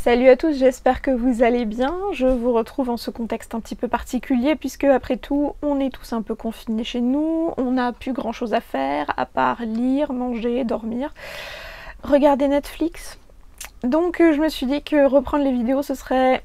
Salut à tous, j'espère que vous allez bien. Je vous retrouve en ce contexte un petit peu particulier puisque après tout, on est tous un peu confinés chez nous, on n'a plus grand chose à faire à part lire, manger, dormir, regarder Netflix. Donc je me suis dit que reprendre les vidéos ce serait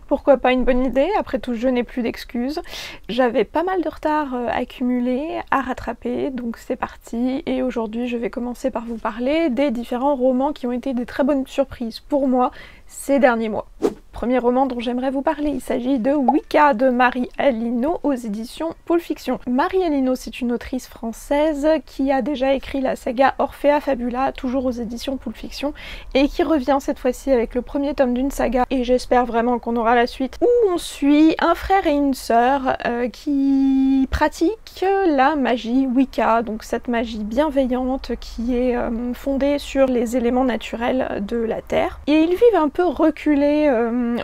pourquoi pas une bonne idée. Après tout, je n'ai plus d'excuses. J'avais pas mal de retard accumulé à rattraper, donc c'est parti. Et aujourd'hui, je vais commencer par vous parler des différents romans qui ont été des très bonnes surprises pour moi ces derniers mois. Premier roman dont j'aimerais vous parler, il s'agit de Wicca de Marie Alino aux éditions Pulp Fiction. Marie Alino, c'est une autrice française qui a déjà écrit la saga Orphea Fabula, toujours aux éditions Pulp Fiction, et qui revient cette fois-ci avec le premier tome d'une saga, et j'espère vraiment qu'on aura la suite, où on suit un frère et une sœur qui pratiquent la magie Wicca, donc cette magie bienveillante qui est fondée sur les éléments naturels de la Terre. Et ils vivent un peu reculés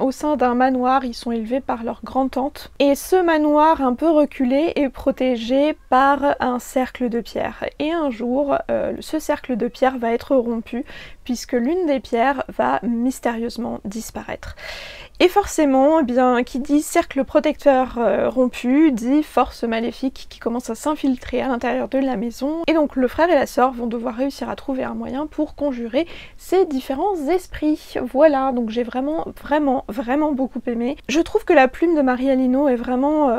au sein d'un manoir, ils sont élevés par leur grand-tante. Et ce manoir un peu reculé est protégé par un cercle de pierre. Et un jour, ce cercle de pierre va être rompu puisque l'une des pierres va mystérieusement disparaître. Et forcément, eh bien, qui dit cercle protecteur rompu, dit force maléfique qui commence à s'infiltrer à l'intérieur de la maison. Et donc le frère et la sœur vont devoir réussir à trouver un moyen pour conjurer ces différents esprits. Voilà, donc j'ai vraiment beaucoup aimé. Je trouve que la plume de Marie Alino est vraiment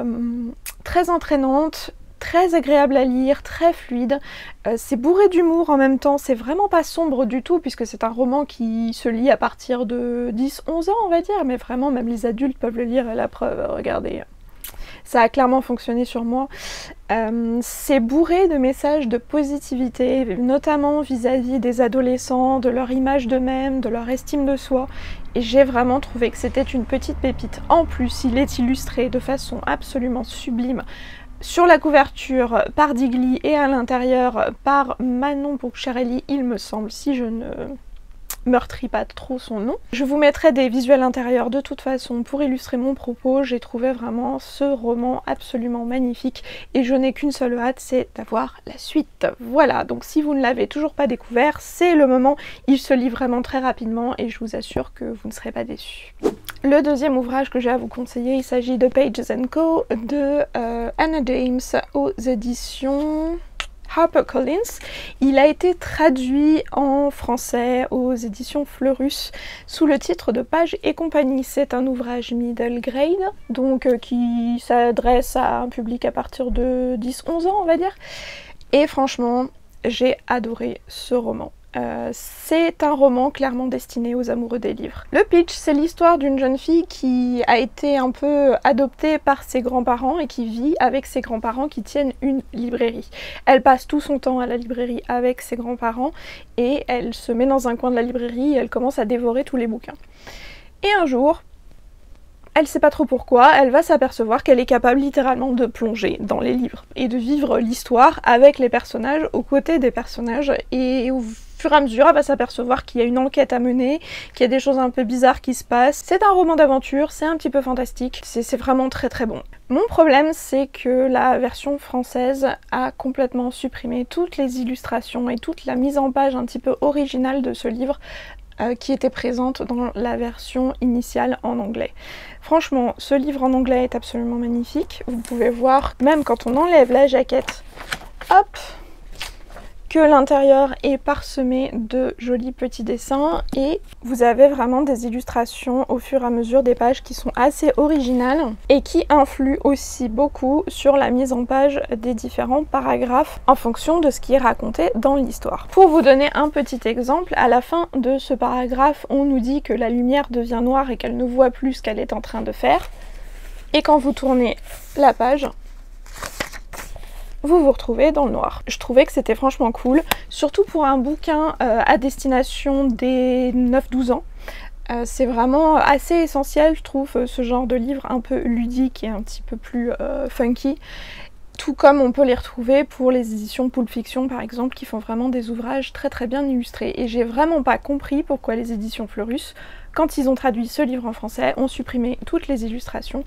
très entraînante, très agréable à lire, très fluide, c'est bourré d'humour en même temps, c'est vraiment pas sombre du tout puisque c'est un roman qui se lit à partir de 10-11 ans on va dire, mais vraiment même les adultes peuvent le lire, et la preuve, regardez, ça a clairement fonctionné sur moi. C'est bourré de messages de positivité, notamment vis-à-vis des adolescents, de leur image d'eux-mêmes, de leur estime de soi, et j'ai vraiment trouvé que c'était une petite pépite. En plus, il est illustré de façon absolument sublime, sur la couverture par Digli et à l'intérieur par Manon Bucciarelli, il me semble, si je ne meurtris pas trop son nom. Je vous mettrai des visuels intérieurs de toute façon pour illustrer mon propos. J'ai trouvé vraiment ce roman absolument magnifique et je n'ai qu'une seule hâte, c'est d'avoir la suite. Voilà, donc si vous ne l'avez toujours pas découvert, c'est le moment. Il se lit vraiment très rapidement et je vous assure que vous ne serez pas déçus. Le deuxième ouvrage que j'ai à vous conseiller, il s'agit de Pages & Co. de Anna James aux éditions HarperCollins. Il a été traduit en français aux éditions Fleurus sous le titre de Page et compagnie. C'est un ouvrage middle grade, donc qui s'adresse à un public à partir de 10-11 ans on va dire. Et franchement, j'ai adoré ce roman. C'est un roman clairement destiné aux amoureux des livres. Le pitch, c'est l'histoire d'une jeune fille qui a été un peu adoptée par ses grands-parents et qui vit avec ses grands-parents qui tiennent une librairie. Elle passe tout son temps à la librairie avec ses grands-parents et elle se met dans un coin de la librairie et elle commence à dévorer tous les bouquins. Et un jour, elle sait pas trop pourquoi, elle va s'apercevoir qu'elle est capable littéralement de plonger dans les livres et de vivre l'histoire avec les personnages, aux côtés des personnages, et au fur et à mesure elle va s'apercevoir qu'il y a une enquête à mener, qu'il y a des choses un peu bizarres qui se passent. C'est un roman d'aventure, c'est un petit peu fantastique, c'est vraiment très bon. Mon problème, c'est que la version française a complètement supprimé toutes les illustrations et toute la mise en page un petit peu originale de ce livre qui était présente dans la version initiale en anglais. Franchement, ce livre en anglais est absolument magnifique. Vous pouvez voir, même quand on enlève la jaquette, hop, que l'intérieur est parsemé de jolis petits dessins et vous avez vraiment des illustrations au fur et à mesure des pages qui sont assez originales et qui influent aussi beaucoup sur la mise en page des différents paragraphes en fonction de ce qui est raconté dans l'histoire. Pour vous donner un petit exemple, à la fin de ce paragraphe, on nous dit que la lumière devient noire et qu'elle ne voit plus ce qu'elle est en train de faire. Et quand vous tournez la page, vous vous retrouvez dans le noir. Je trouvais que c'était franchement cool, surtout pour un bouquin à destination des 9-12 ans. C'est vraiment assez essentiel, je trouve, ce genre de livre un peu ludique et un petit peu plus funky. Tout comme on peut les retrouver pour les éditions Pulp Fiction par exemple, qui font vraiment des ouvrages très bien illustrés. Et j'ai vraiment pas compris pourquoi les éditions Fleurus quand ils ont traduit ce livre en français, ont supprimé toutes les illustrations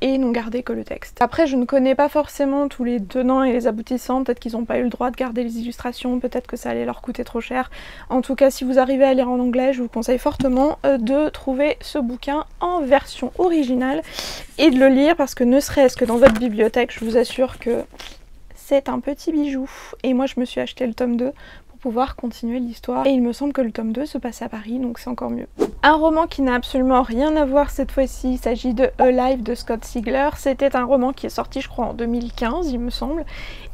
et n'ont gardé que le texte. Après, je ne connais pas forcément tous les tenants et les aboutissants, peut-être qu'ils n'ont pas eu le droit de garder les illustrations, peut-être que ça allait leur coûter trop cher. En tout cas, si vous arrivez à lire en anglais, je vous conseille fortement de trouver ce bouquin en version originale et de le lire, parce que ne serait-ce que dans votre bibliothèque, je vous assure que c'est un petit bijou. Et moi, je me suis acheté le tome 2 pouvoir continuer l'histoire, et il me semble que le tome 2 se passe à Paris, donc c'est encore mieux. Un roman qui n'a absolument rien à voir cette fois-ci, il s'agit de Alive de Scott Sigler. C'était un roman qui est sorti je crois en 2015 il me semble,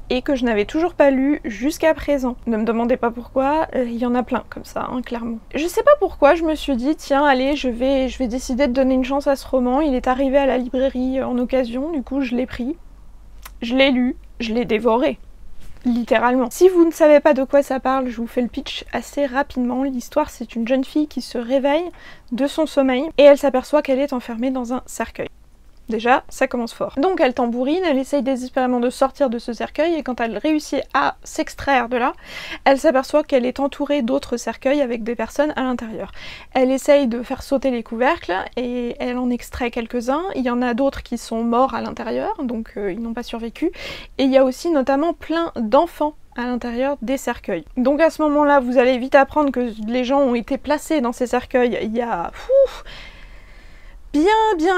et que je n'avais toujours pas lu jusqu'à présent. Ne me demandez pas pourquoi, il y en a plein comme ça, hein, clairement. Je sais pas pourquoi, je me suis dit tiens allez, je vais décider de donner une chance à ce roman. Il est arrivé à la librairie en occasion, du coup je l'ai pris, je l'ai lu, je l'ai dévoré. Littéralement. Si vous ne savez pas de quoi ça parle, je vous fais le pitch assez rapidement. L'histoire, c'est une jeune fille qui se réveille de son sommeil et elle s'aperçoit qu'elle est enfermée dans un cercueil. Déjà, ça commence fort. Donc elle tambourine, elle essaye désespérément de sortir de ce cercueil, et quand elle réussit à s'extraire de là, elle s'aperçoit qu'elle est entourée d'autres cercueils avec des personnes à l'intérieur. Elle essaye de faire sauter les couvercles et elle en extrait quelques-uns. Il y en a d'autres qui sont morts à l'intérieur, donc ils n'ont pas survécu. Et il y a aussi notamment plein d'enfants à l'intérieur des cercueils. Donc à ce moment-là, vous allez vite apprendre que les gens ont été placés dans ces cercueils il y a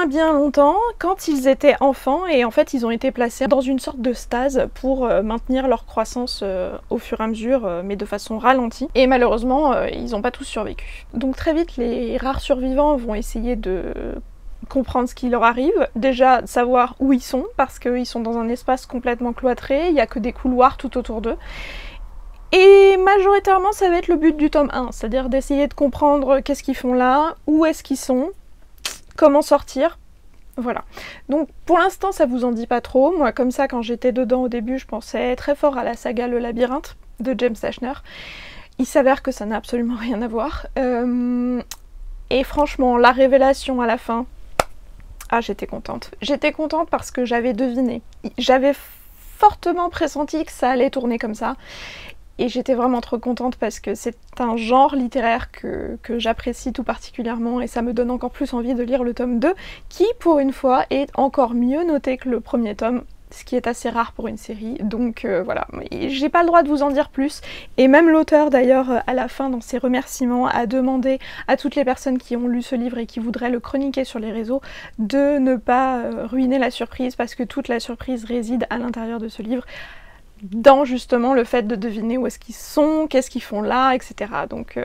bien longtemps, quand ils étaient enfants, et en fait ils ont été placés dans une sorte de stase pour maintenir leur croissance au fur et à mesure, mais de façon ralentie, et malheureusement ils n'ont pas tous survécu. Donc très vite les rares survivants vont essayer de comprendre ce qui leur arrive, déjà savoir où ils sont, parce qu'ils sont dans un espace complètement cloîtré, il n'y a que des couloirs tout autour d'eux. Et majoritairement ça va être le but du tome 1, c'est-à-dire d'essayer de comprendre qu'est-ce qu'ils font là, où est-ce qu'ils sont, comment sortir, voilà. Donc pour l'instant ça vous en dit pas trop. Moi comme ça, quand j'étais dedans au début, je pensais très fort à la saga Le Labyrinthe de James Dashner. Il s'avère que ça n'a absolument rien à voir. Et franchement, la révélation à la fin, ah j'étais contente. J'étais contente parce que j'avais deviné. J'avais fortement pressenti que ça allait tourner comme ça. Et j'étais vraiment trop contente parce que c'est un genre littéraire que j'apprécie tout particulièrement, et ça me donne encore plus envie de lire le tome 2, qui pour une fois est encore mieux noté que le premier tome, ce qui est assez rare pour une série, donc voilà. J'ai pas le droit de vous en dire plus, et même l'auteur d'ailleurs à la fin dans ses remerciements a demandé à toutes les personnes qui ont lu ce livre et qui voudraient le chroniquer sur les réseaux de ne pas ruiner la surprise, parce que toute la surprise réside à l'intérieur de ce livre, dans justement le fait de deviner où est-ce qu'ils sont, qu'est-ce qu'ils font là, etc. Donc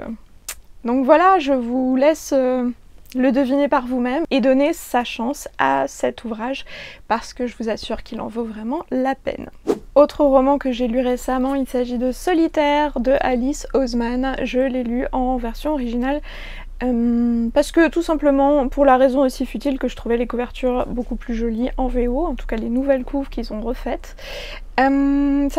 voilà, je vous laisse le deviner par vous-même et donner sa chance à cet ouvrage, parce que je vous assure qu'il en vaut vraiment la peine. Autre roman que j'ai lu récemment, il s'agit de Solitaire de Alice Oseman. Je l'ai lu en version originale parce que tout simplement pour la raison aussi futile que je trouvais les couvertures beaucoup plus jolies en VO, en tout cas les nouvelles couves qu'ils ont refaites. Ça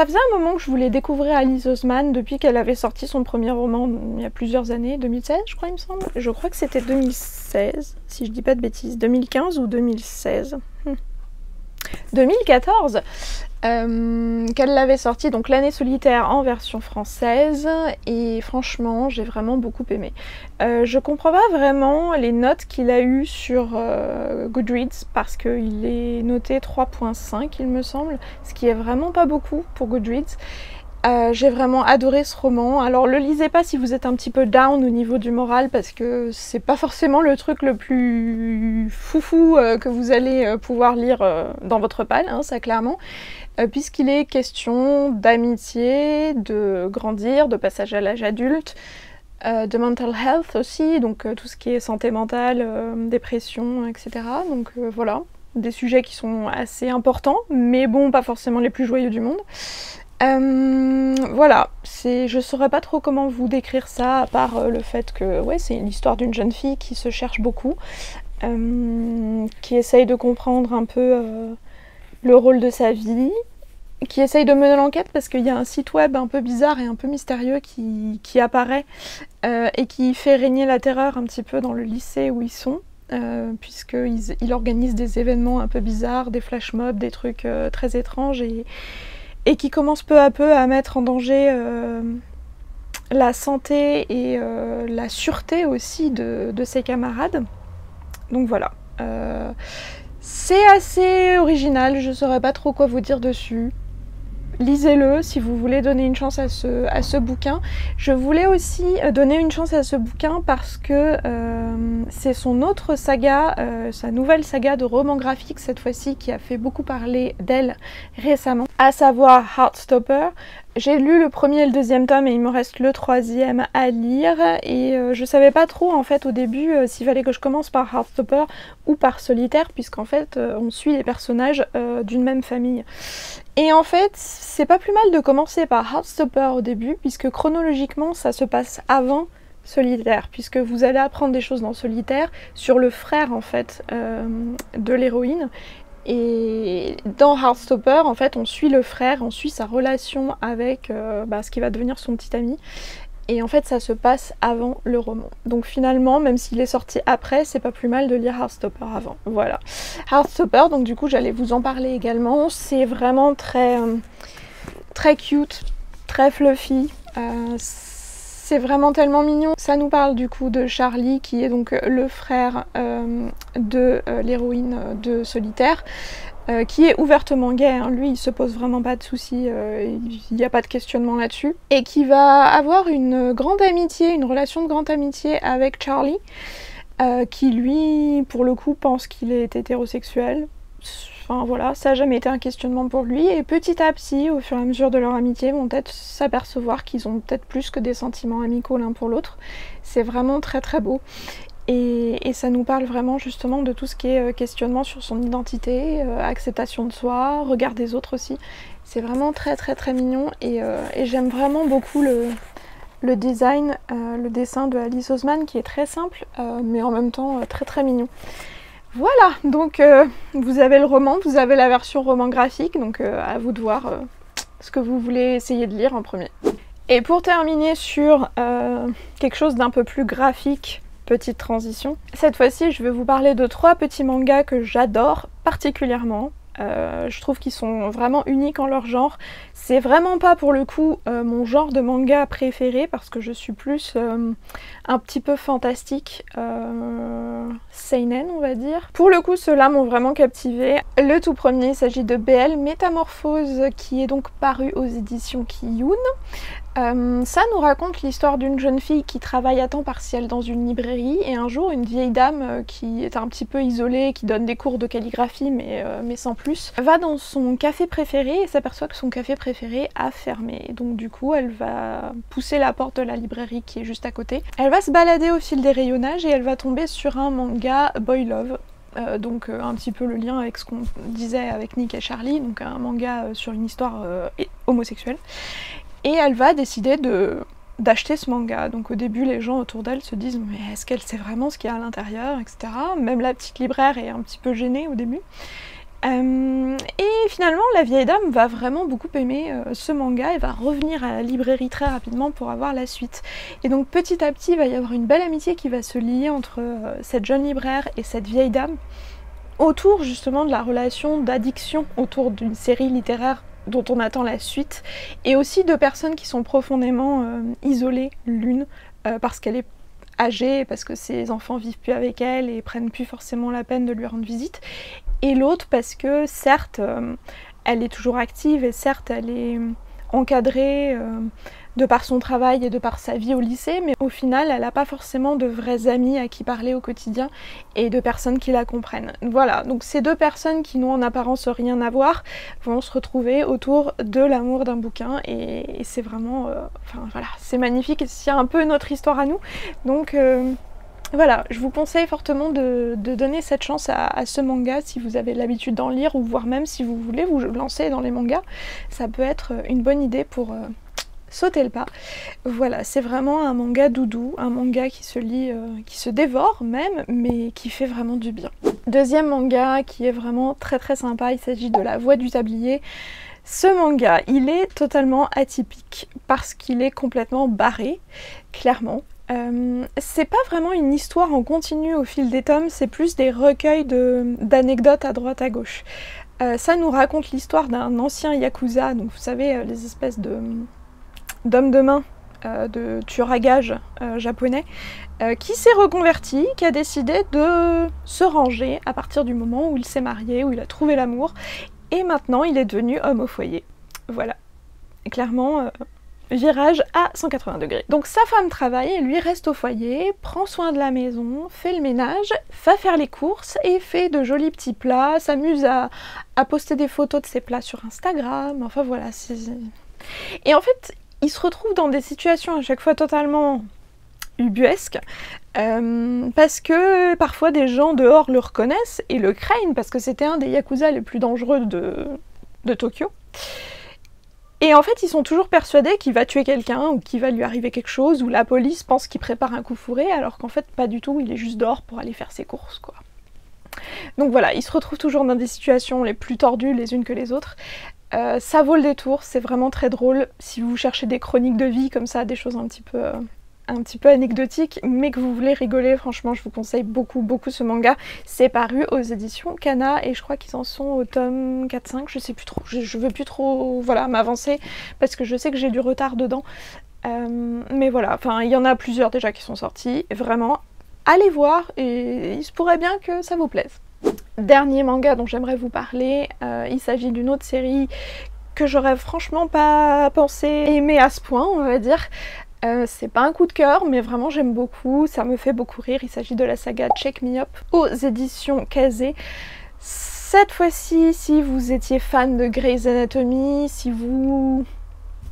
faisait un moment que je voulais découvrir Alice Oseman depuis qu'elle avait sorti son premier roman il y a plusieurs années, 2016 je crois il me semble. Je crois que c'était 2016 si je dis pas de bêtises, 2015 ou 2016 2014 qu'elle l'avait sorti, donc L'année solitaire en version française, et franchement j'ai vraiment beaucoup aimé. Je comprends pas vraiment les notes qu'il a eues sur Goodreads, parce qu'il est noté 3.5 il me semble, ce qui est vraiment pas beaucoup pour Goodreads. J'ai vraiment adoré ce roman. Alors le lisez pas si vous êtes un petit peu down au niveau du moral, parce que c'est pas forcément le truc le plus foufou que vous allez pouvoir lire dans votre palle, hein, ça clairement, puisqu'il est question d'amitié, de grandir, de passage à l'âge adulte, de mental health aussi, donc tout ce qui est santé mentale, dépression, etc. Donc voilà, des sujets qui sont assez importants, mais bon, pas forcément les plus joyeux du monde. Voilà, je saurais pas trop comment vous décrire ça, à part le fait que ouais, c'est l'histoire d'une jeune fille qui se cherche beaucoup, qui essaye de comprendre un peu le rôle de sa vie, qui essaye de mener l'enquête parce qu'il y a un site web un peu bizarre et un peu mystérieux qui apparaît et qui fait régner la terreur un petit peu dans le lycée où ils sont. Puisqu'il organise des événements un peu bizarres, des flash mobs, des trucs très étranges, et qui commence peu à peu à mettre en danger la santé et la sûreté aussi de ses camarades. Donc voilà. C'est assez original, je ne saurais pas trop quoi vous dire dessus. Lisez-le si vous voulez donner une chance à ce bouquin. Je voulais aussi donner une chance à ce bouquin parce que c'est son autre saga, sa nouvelle saga de roman graphique cette fois-ci qui a fait beaucoup parler d'elle récemment, à savoir Heartstopper. J'ai lu le premier et le deuxième tome et il me reste le troisième à lire et je savais pas trop en fait au début s'il fallait que je commence par Heartstopper ou par Solitaire puisqu'en fait on suit les personnages d'une même famille. Et en fait c'est pas plus mal de commencer par Heartstopper au début puisque chronologiquement ça se passe avant Solitaire puisque vous allez apprendre des choses dans Solitaire sur le frère en fait de l'héroïne. Et dans Heartstopper, en fait, on suit le frère, on suit sa relation avec ce qui va devenir son petit ami. Et en fait, ça se passe avant le roman. Donc finalement, même s'il est sorti après, c'est pas plus mal de lire Heartstopper avant. Voilà. Heartstopper, donc du coup, j'allais vous en parler également. C'est vraiment très cute, très fluffy. C'est vraiment tellement mignon. Ça nous parle du coup de Charlie qui est donc le frère de l'héroïne de Solitaire, qui est ouvertement gay, hein. Lui il se pose vraiment pas de soucis, il n'y a pas de questionnement là-dessus. Et qui va avoir une grande amitié, une relation de grande amitié avec Charlie, qui lui pour le coup pense qu'il est hétérosexuel. Enfin voilà, ça n'a jamais été un questionnement pour lui et petit à petit, au fur et à mesure de leur amitié, vont peut-être s'apercevoir qu'ils ont peut-être plus que des sentiments amicaux l'un pour l'autre. C'est vraiment très très beau et ça nous parle vraiment justement de tout ce qui est questionnement sur son identité, acceptation de soi, regard des autres aussi. C'est vraiment très très très mignon et j'aime vraiment beaucoup le design, le dessin de Alice Oseman qui est très simple mais en même temps très très mignon. Voilà, donc vous avez le roman, vous avez la version roman graphique, donc à vous de voir ce que vous voulez essayer de lire en premier. Et pour terminer sur quelque chose d'un peu plus graphique, petite transition, cette fois-ci je vais vous parler de 3 petits mangas que j'adore particulièrement. Je trouve qu'ils sont vraiment uniques en leur genre. C'est vraiment pas pour le coup mon genre de manga préféré parce que je suis plus un petit peu fantastique, seinen on va dire. Pour le coup ceux-là m'ont vraiment captivée. Le tout premier, il s'agit de BL Métamorphose qui est donc paru aux éditions Kiyun. Ça nous raconte l'histoire d'une jeune fille qui travaille à temps partiel dans une librairie et un jour une vieille dame qui est un petit peu isolée, qui donne des cours de calligraphie mais sans plus, va dans son café préféré et s'aperçoit que son café préféré a fermé. Donc du coup elle va pousser la porte de la librairie qui est juste à côté. Elle va se balader au fil des rayonnages et elle va tomber sur un manga Boy Love. Donc un petit peu le lien avec ce qu'on disait avec Nick et Charlie, donc un manga sur une histoire homosexuelle. Et elle va décider d'acheter ce manga. Donc au début les gens autour d'elle se disent mais est-ce qu'elle sait vraiment ce qu'il y a à l'intérieur, etc. Même la petite libraire est un petit peu gênée au début. Et finalement la vieille dame va vraiment beaucoup aimer ce manga et va revenir à la librairie très rapidement pour avoir la suite. Et donc petit à petit il va y avoir une belle amitié qui va se lier entre cette jeune libraire et cette vieille dame autour justement de la relation d'addiction autour d'une série littéraire dont on attend la suite, et aussi de personnes qui sont profondément isolées l'une parce qu'elle est âgée, parce que ses enfants vivent plus avec elle et prennent plus forcément la peine de lui rendre visite, et l'autre parce que certes elle est toujours active et certes elle est encadrée de par son travail et de par sa vie au lycée, mais au final elle n'a pas forcément de vrais amis à qui parler au quotidien et de personnes qui la comprennent. Voilà, donc ces deux personnes qui n'ont en apparence rien à voir vont se retrouver autour de l'amour d'un bouquin et c'est vraiment, enfin voilà, c'est magnifique et c'est un peu notre histoire à nous. Donc voilà, je vous conseille fortement de donner cette chance à ce manga si vous avez l'habitude d'en lire ou voire même si vous voulez vous lancer dans les mangas. Ça peut être une bonne idée pour sauter le pas. Voilà, c'est vraiment un manga doudou, un manga qui se lit, qui se dévore même, mais qui fait vraiment du bien. Deuxième manga qui est vraiment très très sympa, il s'agit de La Voix du Tablier. Ce manga, il est totalement atypique parce qu'il est complètement barré, clairement. C'est pas vraiment une histoire en continu au fil des tomes, c'est plus des recueils d'anecdotes à droite à gauche. Ça nous raconte l'histoire d'un ancien yakuza, donc vous savez les espèces d'hommes de main de tueur à gages japonais, qui s'est reconverti, qui a décidé de se ranger à partir du moment où il s'est marié, où il a trouvé l'amour, et maintenant il est devenu homme au foyer. Voilà, et clairement, virage à 180 degrés. Donc sa femme travaille, et lui reste au foyer, prend soin de la maison, fait le ménage, va faire les courses et fait de jolis petits plats, s'amuse à poster des photos de ses plats sur Instagram, enfin voilà. Et en fait, il se retrouve dans des situations à chaque fois totalement ubuesques, parce que parfois des gens dehors le reconnaissent et le craignent, parce que c'était un des yakuza les plus dangereux de Tokyo. Et en fait, ils sont toujours persuadés qu'il va tuer quelqu'un, ou qu'il va lui arriver quelque chose, ou la police pense qu'il prépare un coup fourré, alors qu'en fait, pas du tout, il est juste dehors pour aller faire ses courses, quoi. Donc voilà, il se retrouve toujours dans des situations les plus tordues les unes que les autres. Ça vaut le détour, c'est vraiment très drôle. Si vous cherchez des chroniques de vie comme ça, des choses un petit peu anecdotiques, mais que vous voulez rigoler, franchement, je vous conseille beaucoup ce manga. C'est paru aux éditions Kana, et je crois qu'ils en sont au tome 4-5, je sais plus trop. Je veux plus trop, voilà, m'avancer, parce que je sais que j'ai du retard dedans. Mais voilà, enfin, il y en a plusieurs déjà qui sont sortis, vraiment, allez voir, et il se pourrait bien que ça vous plaise. Dernier manga dont j'aimerais vous parler, il s'agit d'une autre série que j'aurais franchement pas pensé aimer à ce point, on va dire. C'est pas un coup de cœur, mais vraiment j'aime beaucoup, ça me fait beaucoup rire. Il s'agit de la saga Check Me Up aux éditions Kazé. Cette fois-ci, si vous étiez fan de Grey's Anatomy, si vous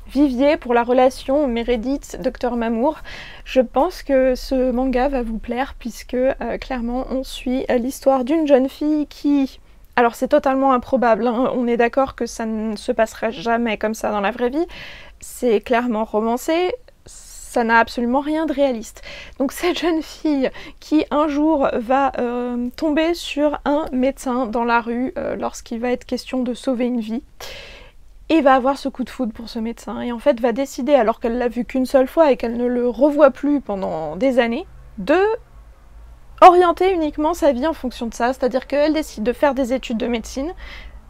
viviez pour la relation Meredith-Dr Mamour, je pense que ce manga va vous plaire, puisque clairement on suit l'histoire d'une jeune fille qui... Alors c'est totalement improbable, hein, on est d'accord que ça ne se passerait jamais comme ça dans la vraie vie, c'est clairement romancé, ça n'a absolument rien de réaliste. Donc cette jeune fille qui un jour va tomber sur un médecin dans la rue lorsqu'il va être question de sauver une vie, et va avoir ce coup de foudre pour ce médecin, et en fait va décider, alors qu'elle l'a vu qu'une seule fois et qu'elle ne le revoit plus pendant des années, de orienter uniquement sa vie en fonction de ça, c'est-à-dire qu'elle décide de faire des études de médecine,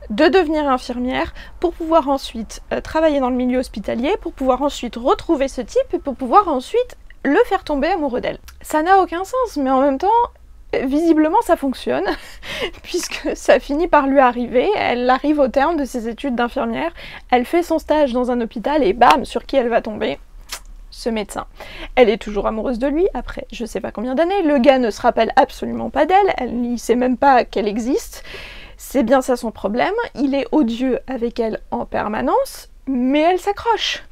de devenir infirmière, pour pouvoir ensuite travailler dans le milieu hospitalier, pour pouvoir ensuite retrouver ce type, et pour pouvoir ensuite le faire tomber amoureux d'elle. Ça n'a aucun sens, mais en même temps, visiblement ça fonctionne, puisque ça finit par lui arriver. Elle arrive au terme de ses études d'infirmière, elle fait son stage dans un hôpital, et bam, sur qui elle va tomber? Ce médecin. Elle est toujours amoureuse de lui, après je sais pas combien d'années, le gars ne se rappelle absolument pas d'elle, il sait même pas qu'elle existe, c'est bien ça son problème, il est odieux avec elle en permanence, mais elle s'accroche.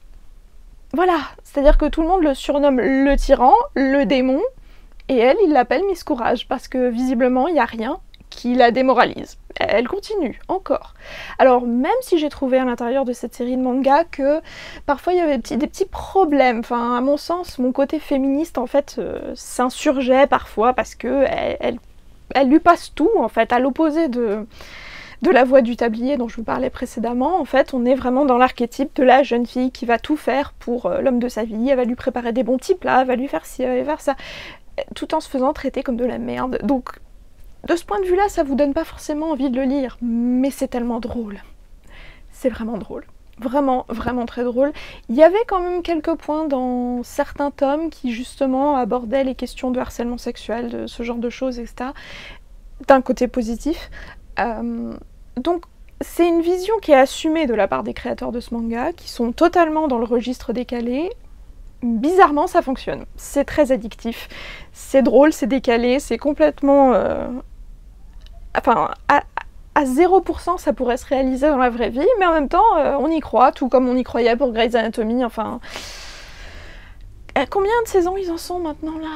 Voilà, c'est-à-dire que tout le monde le surnomme le tyran, le démon, et elle, il l'appelle Miss Courage, parce que visiblement, il n'y a rien qui la démoralise. Elle continue, encore. Alors, même si j'ai trouvé à l'intérieur de cette série de manga que parfois il y avait des petits problèmes, enfin, à mon sens, mon côté féministe, en fait, s'insurgeait parfois, parce que elle lui passe tout, en fait, à l'opposé de la voix du tablier dont je vous parlais précédemment. En fait, on est vraiment dans l'archétype de la jeune fille qui va tout faire pour l'homme de sa vie, elle va lui préparer des bons petits plats, elle va lui faire ci, elle va lui faire ça, tout en se faisant traiter comme de la merde. Donc, de ce point de vue-là, ça vous donne pas forcément envie de le lire, mais c'est tellement drôle. C'est vraiment drôle. Vraiment, vraiment très drôle. Il y avait quand même quelques points dans certains tomes qui, justement, abordaient les questions de harcèlement sexuel, de ce genre de choses, etc. D'un côté positif. Donc, c'est une vision qui est assumée de la part des créateurs de ce manga, qui sont totalement dans le registre décalé. Bizarrement, ça fonctionne. C'est très addictif, c'est drôle, c'est décalé, c'est complètement... Enfin, à 0% ça pourrait se réaliser dans la vraie vie, mais en même temps, on y croit, tout comme on y croyait pour Grey's Anatomy, enfin... Combien de saisons ils en sont maintenant, là?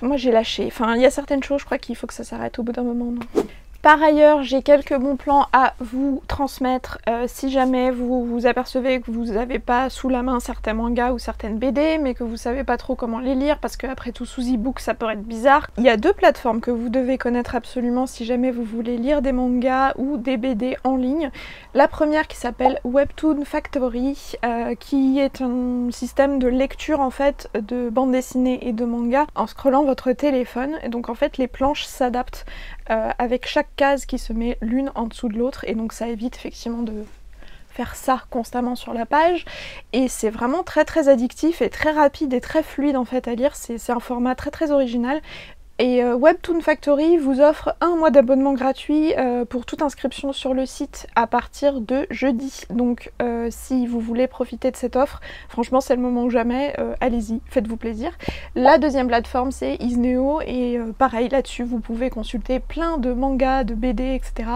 Moi, j'ai lâché. Enfin, il y a certaines choses, je crois qu'il faut que ça s'arrête au bout d'un moment, non? Par ailleurs, j'ai quelques bons plans à vous transmettre si jamais vous vous apercevez que vous n'avez pas sous la main certains mangas ou certaines BD, mais que vous savez pas trop comment les lire, parce qu'après tout, sous e-book, ça peut être bizarre. Il y a deux plateformes que vous devez connaître absolument si jamais vous voulez lire des mangas ou des BD en ligne. La première qui s'appelle Webtoon Factory, qui est un système de lecture en fait de bande dessinée et de manga en scrollant votre téléphone. Et donc en fait, les planches s'adaptent avec chaque case qui se met l'une en dessous de l'autre, et donc ça évite effectivement de faire ça constamment sur la page, et c'est vraiment très addictif et très rapide et très fluide en fait à lire. C'est un format très original. Et Webtoon Factory vous offre un mois d'abonnement gratuit pour toute inscription sur le site à partir de jeudi. Donc si vous voulez profiter de cette offre, franchement c'est le moment ou jamais, allez-y, faites-vous plaisir. La deuxième plateforme c'est Isneo, et pareil là-dessus vous pouvez consulter plein de mangas, de BD, etc.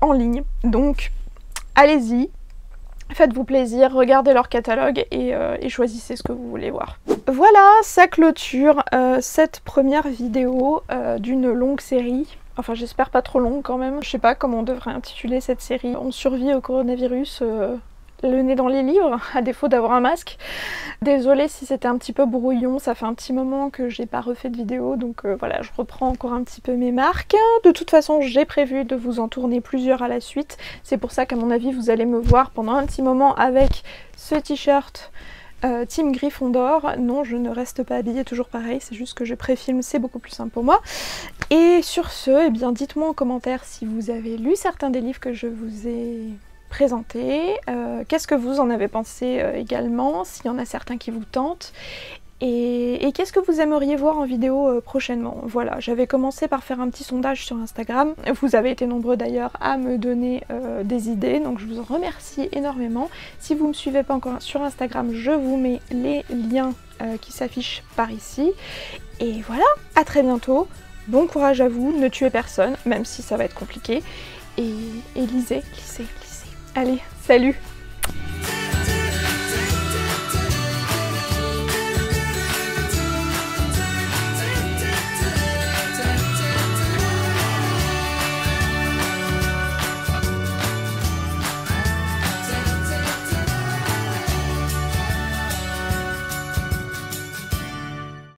En ligne. Donc allez-y, faites-vous plaisir, regardez leur catalogue et choisissez ce que vous voulez voir. Voilà, ça clôture cette première vidéo d'une longue série. Enfin, j'espère pas trop longue quand même. Je sais pas comment on devrait intituler cette série. On survit au coronavirus, le nez dans les livres, à défaut d'avoir un masque. Désolée si c'était un petit peu brouillon, ça fait un petit moment que j'ai pas refait de vidéo, donc voilà, je reprends encore un petit peu mes marques. De toute façon, j'ai prévu de vous en tourner plusieurs à la suite. C'est pour ça qu'à mon avis, vous allez me voir pendant un petit moment avec ce t-shirt Team Gryffondor. Non, je ne reste pas habillée toujours pareil, c'est juste que je préfilme, c'est beaucoup plus simple pour moi. Et sur ce, eh bien dites-moi en commentaire si vous avez lu certains des livres que je vous ai présentés, qu'est-ce que vous en avez pensé également, s'il y en a certains qui vous tentent, et qu'est-ce que vous aimeriez voir en vidéo prochainement. Voilà, j'avais commencé par faire un petit sondage sur Instagram, vous avez été nombreux d'ailleurs à me donner des idées, donc je vous en remercie énormément. Si vous ne me suivez pas encore sur Instagram, je vous mets les liens qui s'affichent par ici, et voilà, à très bientôt, bon courage à vous, ne tuez personne, même si ça va être compliqué, et lisez. Allez, salut!